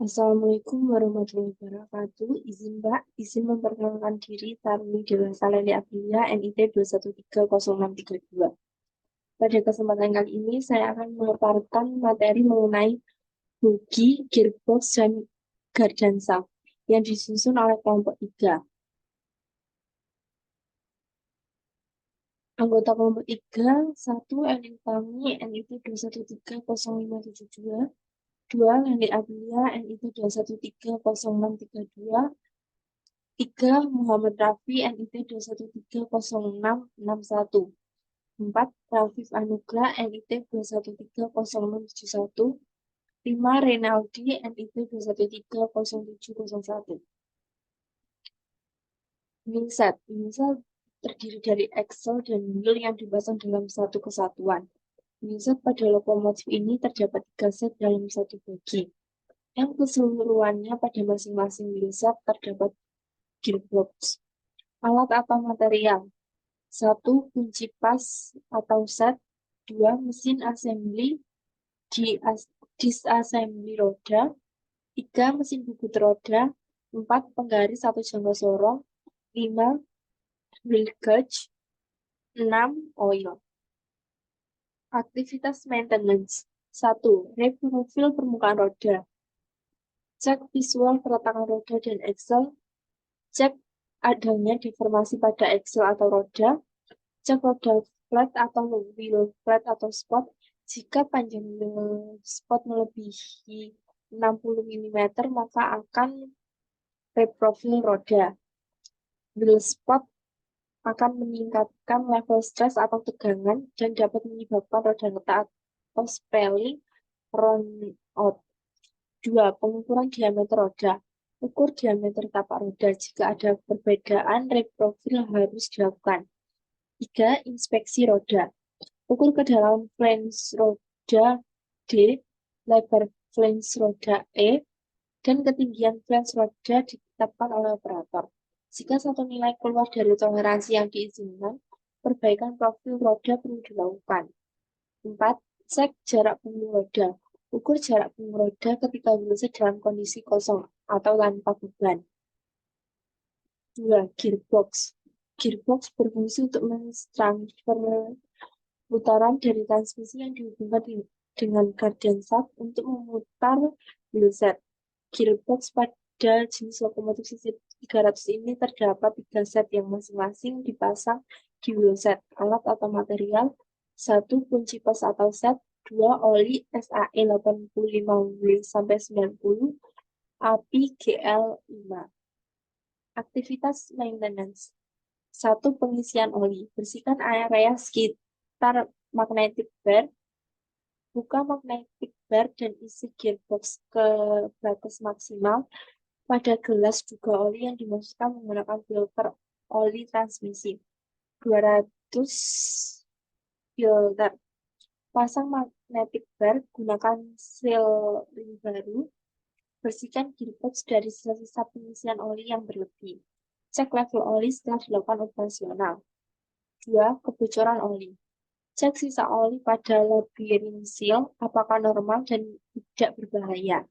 Assalamualaikum warahmatullahi wabarakatuh. Izin Mbak, izin memperkenalkan diri Tarmi Dewasa Leli Aprilia NIT 2130632. Pada kesempatan kali ini saya akan memaparkan materi mengenai bogi, gearbox, dan gardansa yang disusun oleh kelompok 3. Anggota kelompok 3, 1. Elin Tami NIT 2130572, 2. Leli Aprilia NIT 2130632, 3. Muhammad Rafi NIT 2130661, 4. Rafif Anugrah NIT 2130671, 5. Renaldi NIT 2130701. Wheelset terdiri dari axle dan wheel yang dipasang dalam satu kesatuan. Wheelset pada lokomotif ini terdapat 3 set dalam satu bogi, yang keseluruhannya pada masing-masing wheelset terdapat gearbox. Alat atau material: 1. Kunci pas atau set. 2. Mesin assembly disassembly roda. 3. Mesin bubut roda. 4. Penggaris atau jangka sorong. 5. Wheel gauge. 6. Oil. Aktivitas maintenance: 1. Reprofil permukaan roda. Cek visual peletakan roda dan axle. Cek adanya deformasi pada axle atau roda. Cek roda flat atau wheel flat atau spot. Jika panjang spot melebihi 60 mm, maka akan reprofil roda. Wheel spot akan meningkatkan level stres atau tegangan dan dapat menyebabkan roda retak atau spelling run out. 2. Pengukuran diameter roda. Ukur diameter tapak roda. Jika ada perbedaan, reprofil harus dilakukan. 3. Inspeksi roda. Ukur kedalaman flange roda D, lebar flange roda E, dan ketinggian flange roda ditetapkan oleh operator. Jika satu nilai keluar dari toleransi yang diizinkan, perbaikan profil roda perlu dilakukan. 4. Cek jarak punggung roda. Ukur jarak punggung roda ketika wheelset dalam kondisi kosong atau tanpa beban. 2. Gearbox. Gearbox berfungsi untuk mentransfer putaran dari transmisi yang dihubungkan dengan gardan shaft untuk memutar wheelset. Gearbox pada jenis lokomotif sisi 300 ini terdapat 3 set yang masing-masing dipasang di wheelset. Alat atau material: 1. Kunci pas atau set. 2. Oli SAE 85W-90, API GL5. Aktivitas maintenance: 1. Pengisian oli. Bersihkan area sekitar magnetic bar. Buka magnetic bar dan isi gearbox ke batas maksimal. Pada gelas juga oli yang dimasukkan menggunakan filter oli transmisi 200 filter. Pasang magnetic bar, gunakan seal ring baru. Bersihkan gearbox dari sisa-sisa pengisian oli yang berlebih. Cek level oli setelah dilakukan operasional. 2. Kebocoran oli. Cek sisa oli pada labirin seal apakah normal dan tidak berbahaya.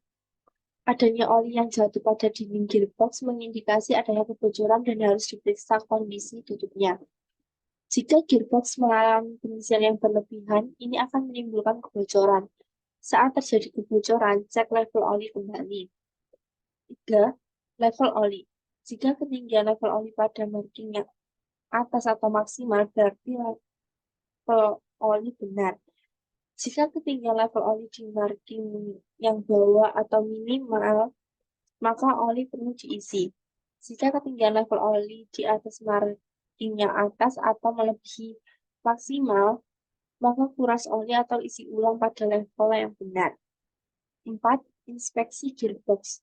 Adanya oli yang jatuh pada dinding gearbox mengindikasi adanya kebocoran dan harus diperiksa kondisi tutupnya. Jika gearbox mengalami pengisian yang berlebihan, ini akan menimbulkan kebocoran. Saat terjadi kebocoran, cek level oli kembali. 3. Level oli. Jika ketinggian level oli pada markingnya atas atau maksimal, berarti level oli benar. Jika ketinggian level oli di marking yang bawah atau minimal, maka oli perlu diisi. Jika ketinggian level oli di atas markingnya atas atau melebihi maksimal, maka kuras oli atau isi ulang pada level yang benar. 4. Inspeksi gearbox.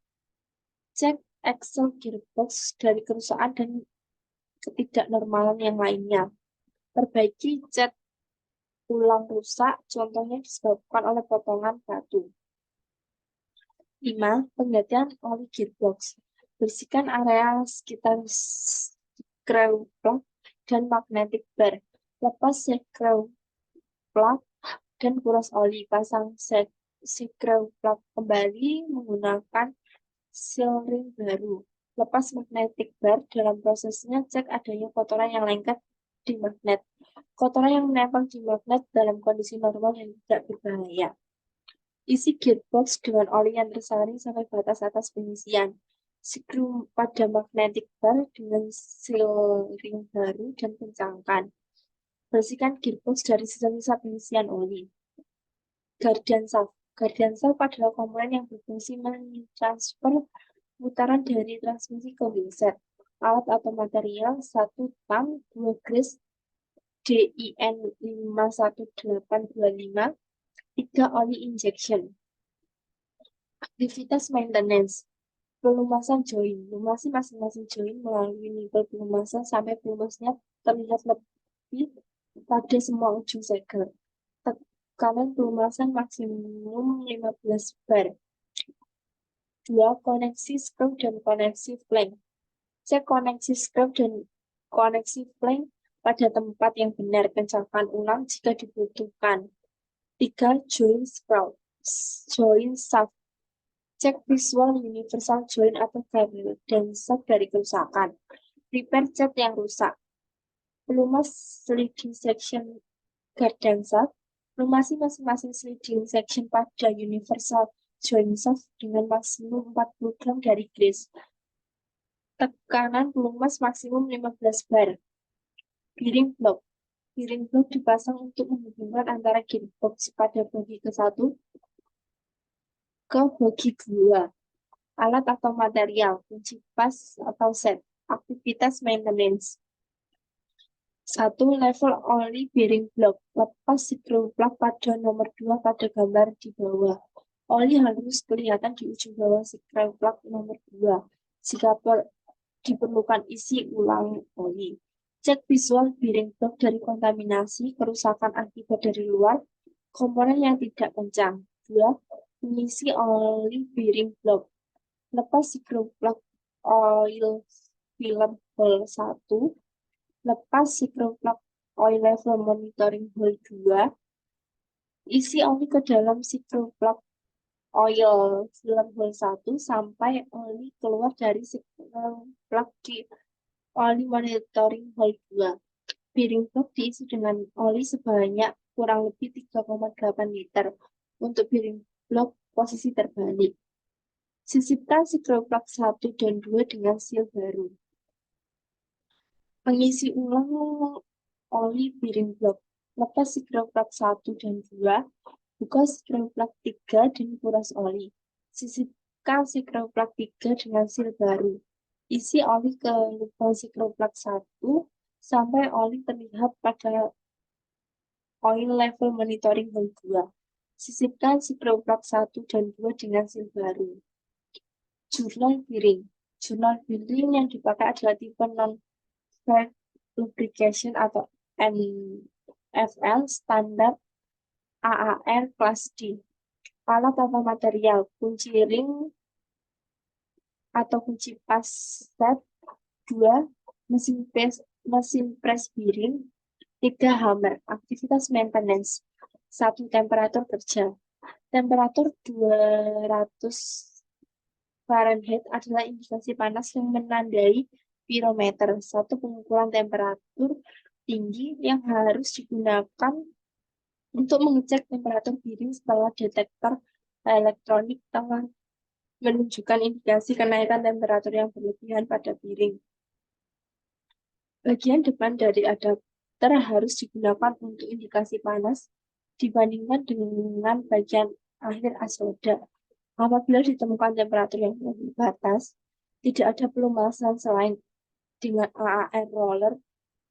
Cek axle gearbox dari kerusakan dan ketidaknormalan yang lainnya. Perbaiki cat ulang rusak, contohnya disebabkan oleh potongan batu. 5. Penggantian oli gearbox. Bersihkan area sekitar screw plug dan magnetic bar. Lepas screw plug dan kuras oli. Pasang set screw plug kembali menggunakan seal ring baru. Lepas magnetic bar, dalam prosesnya cek adanya kotoran yang lengket di magnet. Kotoran yang menempel di magnet dalam kondisi normal yang tidak berbahaya. Isi gearbox dengan oli yang tersaring sampai batas atas pengisian. Skru pada magnetic bar dengan seal ring baru dan kencangkan. Bersihkan gearbox dari sisa-sisa pengisian oli. Guardian shaft. Guardian shaft adalah komponen yang berfungsi mentransfer putaran dari transmisi ke wheelset. Alat atau material 1 tang 2 grease DIN 51825 3 oli injection. Aktivitas maintenance. Pelumasan join. Lumasi masing-masing join melalui nipel pelumasan sampai pelumasnya terlihat lebih pada semua ujung segel. Tekanan pelumasan maksimum 15 bar. 2. Koneksi skru dan koneksi flank. Cek koneksi skru dan koneksi flank pada tempat yang benar. Kencangkan ulang jika dibutuhkan. 3. Join sprout. Join shaft. Cek visual universal join atau kabel dan shaft dari kerusakan. Repair cat yang rusak. Pelumas sliding section guardian shaft. Lumasi masing-masing sliding section pada universal join shaft dengan maksimum 40 gram dari grease. Tekanan pelumas maksimum 15 bar. Bearing block. Bearing block dipasang untuk menghubungkan antara gearbox pada bodi ke-1 ke bodi 2. Alat atau material, kunci pas atau set. Aktivitas maintenance. 1. Level oli bearing block. Lepas screw plug pada nomor 2 pada gambar di bawah. Oli harus kelihatan di ujung bawah screw plug nomor 2. Jika diperlukan isi ulang oli. Cek visual bearing block dari kontaminasi, kerusakan akibat dari luar, komponen yang tidak kencang. 2. Mengisi oli bearing block. Lepas screw plug oil film hole 1. Lepas screw plug oil level monitoring hole 2. Isi oli ke dalam screw plug oil film hole 1 sampai oli keluar dari screw plug di oli monitoring hole 2. Bearing block diisi dengan oli sebanyak kurang lebih 3,8 liter. Untuk bearing block posisi terbalik. Sisipkan screw plug 1 dan 2 dengan seal baru. Mengisi ulang oli bearing block. Lepas screw plug 1 dan 2, buka screw plug 3 dan kuras oli. Sisipkan screw plug 3 dengan seal baru. Isi oli ke lubang screw plug 1 sampai oli terlihat pada oil level monitoring hole 2. Sisipkan screw plug 1 dan 2 dengan seal baru. Jurnal bearing. Jurnal bearing yang dipakai adalah tipe non-fair lubrication atau NFL standar AAR kelas D. Alat atau material, kunci ring atau kunci pas set. 2. Mesin press bearing. 3. Hammer. Aktivitas maintenance. 1. Temperatur kerja. Temperatur 200 Fahrenheit adalah indikasi panas yang menandai pirometer. 1. Pengukuran temperatur tinggi yang harus digunakan untuk mengecek temperatur bearing setelah detektor elektronik telah menunjukkan indikasi kenaikan temperatur yang berlebihan pada bearing. Bagian depan dari adapter harus digunakan untuk indikasi panas dibandingkan dengan bagian akhir asroda. Apabila ditemukan temperatur yang lebih batas, tidak ada pelumasan selain dengan AAR roller,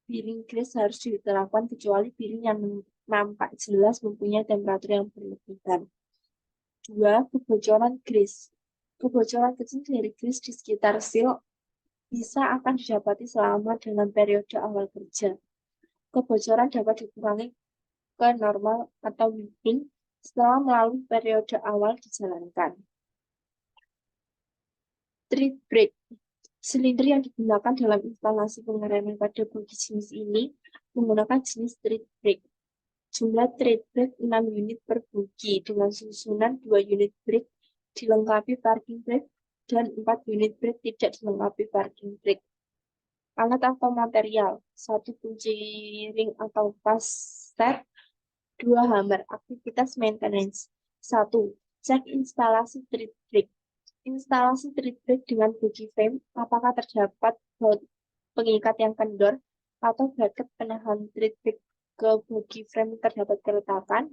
bearing grease harus diterapkan kecuali bearing yang nampak jelas mempunyai temperatur yang berlebihan. 2. Kebocoran grease. Kebocoran kecil dari grease di sekitar seal bisa akan didapati selama dalam periode awal kerja. Kebocoran dapat dikurangi ke normal atau weeping setelah melalui periode awal dijalankan. Street brake. Silinder yang digunakan dalam instalasi pengereman pada bodi jenis ini menggunakan jenis street brake. Jumlah tread brake 6 unit per bogi dengan susunan 2 unit brake dilengkapi parking brake dan 4 unit brake tidak dilengkapi parking brake. Alat atau material, 1 kunci ring atau passer, 2 hammer. Aktivitas maintenance, 1. Cek instalasi tread brake. Instalasi tread brake dengan bogi frame, apakah terdapat pengikat yang kendor atau bracket penahan tread brake ke bogi frame terdapat keretakan.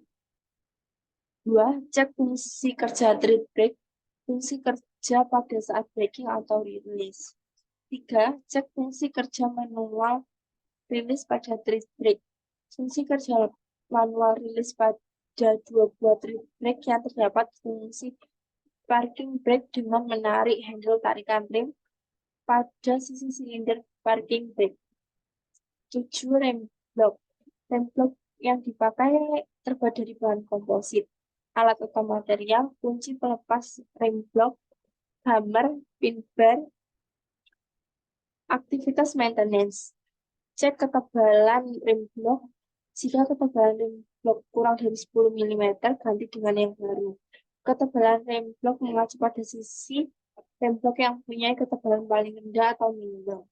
2. Cek fungsi kerja tread brake, fungsi kerja pada saat braking atau release. 3. Cek fungsi kerja manual release pada tread brake. Fungsi kerja manual release pada 2 buah tread brake yang terdapat fungsi parking brake dengan menarik handle tarikan rem pada sisi silinder parking brake. 7. Rem block. Rem block yang dipakai terbuat dari bahan komposit. Alat atau material, kunci pelepas rem block, hammer, pin bar. Aktivitas maintenance. Cek ketebalan rem block. Jika ketebalan rem block kurang dari 10 mm, ganti dengan yang baru. Ketebalan rem block mengacu pada sisi rem block yang punya ketebalan paling rendah atau minimal.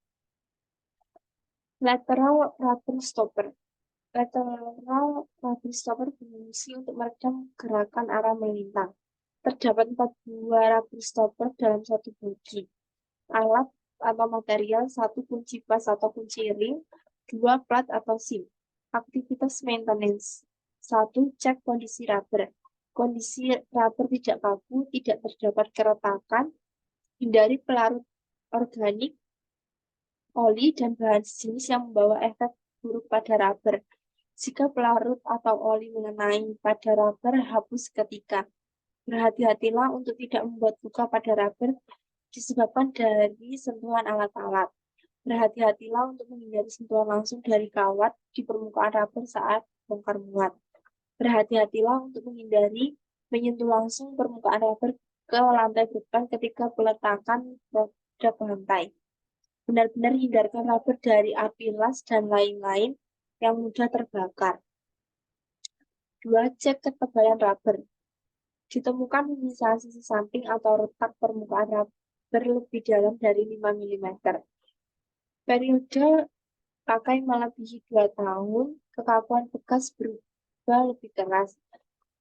Lateral rubber stopper. Lateral rubber stopper berfungsi untuk meredam gerakan arah melintang. Terdapat 4 buah rubber stopper dalam satu bogi. Alat atau material, 1 kunci pas atau kunci ring, 2 plat atau sim. Aktivitas maintenance, 1. Cek kondisi rubber. Kondisi rubber tidak kaku, tidak terdapat keretakan, hindari pelarut organik, oli, dan bahan sejenis yang membawa efek buruk pada rubber. Jika pelarut atau oli mengenai pada rubber, hapus seketika. Berhati-hatilah untuk tidak membuat luka pada rubber disebabkan dari sentuhan alat-alat. Berhati-hatilah untuk menghindari sentuhan langsung dari kawat di permukaan rubber saat bongkar muat. Berhati-hatilah untuk menghindari menyentuh langsung permukaan rubber ke lantai depan ketika peletakan produk lantai. Benar-benar hindarkan rubber dari api las dan lain-lain yang mudah terbakar. 2. Cek ketebalan rubber. Ditemukan mimisah sisi samping atau retak permukaan rubber lebih dalam dari 5 mm. Periode pakai melebihi 2 tahun, kekakuan bekas berubah lebih keras.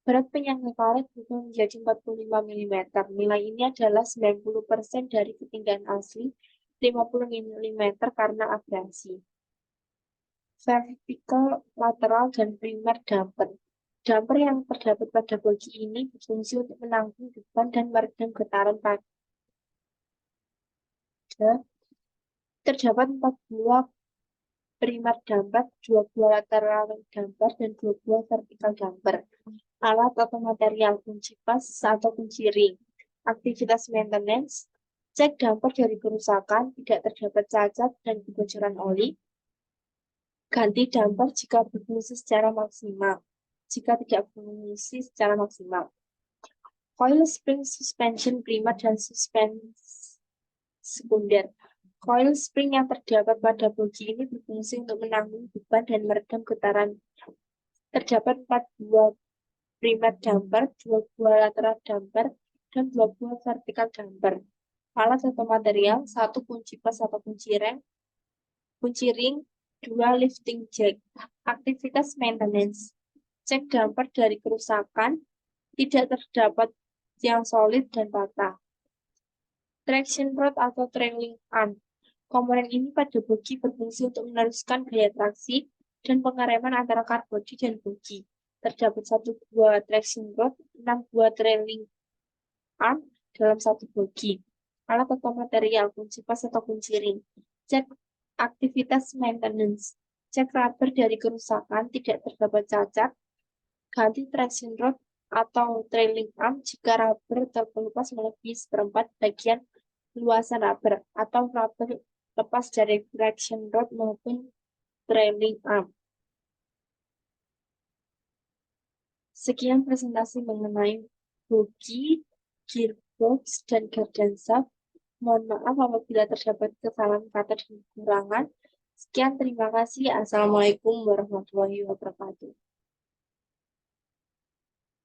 Berat penyangga karet berubah menjadi 45 mm. Nilai ini adalah 90% dari ketinggian asli, 50 mm karena abrasi. Vertical, lateral, dan primer damper. Damper yang terdapat pada bogi ini berfungsi untuk menanggung beban dan meredam getaran pada. Terdapat 4 buah primer damper, 2 buah lateral damper, dan 2 buah vertical damper. Alat atau material, kunci pas atau kunci ring. Aktivitas maintenance, cek damper dari kerusakan, tidak terdapat cacat dan kebocoran oli. Ganti damper jika berfungsi secara maksimal. Jika tidak berfungsi secara maksimal. Coil spring suspension primer dan suspensi sekunder. Coil spring yang terdapat pada bogi ini berfungsi untuk menanggung beban dan meredam getaran. Terdapat 4 buah primer damper, 2 buah lateral damper, dan 2 buah vertical damper. Alat atau material, 1 kunci pas atau kunci ring, 2 lifting jack. Aktivitas maintenance, cek damper dari kerusakan, tidak terdapat yang solid dan patah. Traction rod atau trailing arm. Komponen ini pada bogi berfungsi untuk meneruskan gaya traksi dan pengereman antara kar bodi dan bogi. Terdapat 1 buah traction rod, 6 buah trailing arm dalam satu bogi. Alat atau material, kunci pas atau kunci ring. Cek aktivitas maintenance. Cek rubber dari kerusakan, tidak terdapat cacat. Ganti traction rod atau trailing arm jika rubber terkelupas melebihi 1/4 bagian luasan rubber atau rubber lepas dari traction rod maupun trailing arm. Sekian presentasi mengenai bogi, gearbox, dan gardan shaft. Mohon maaf apabila terdapat kesalahan kata dan kekurangan. Sekian, terima kasih. Assalamualaikum warahmatullahi wabarakatuh.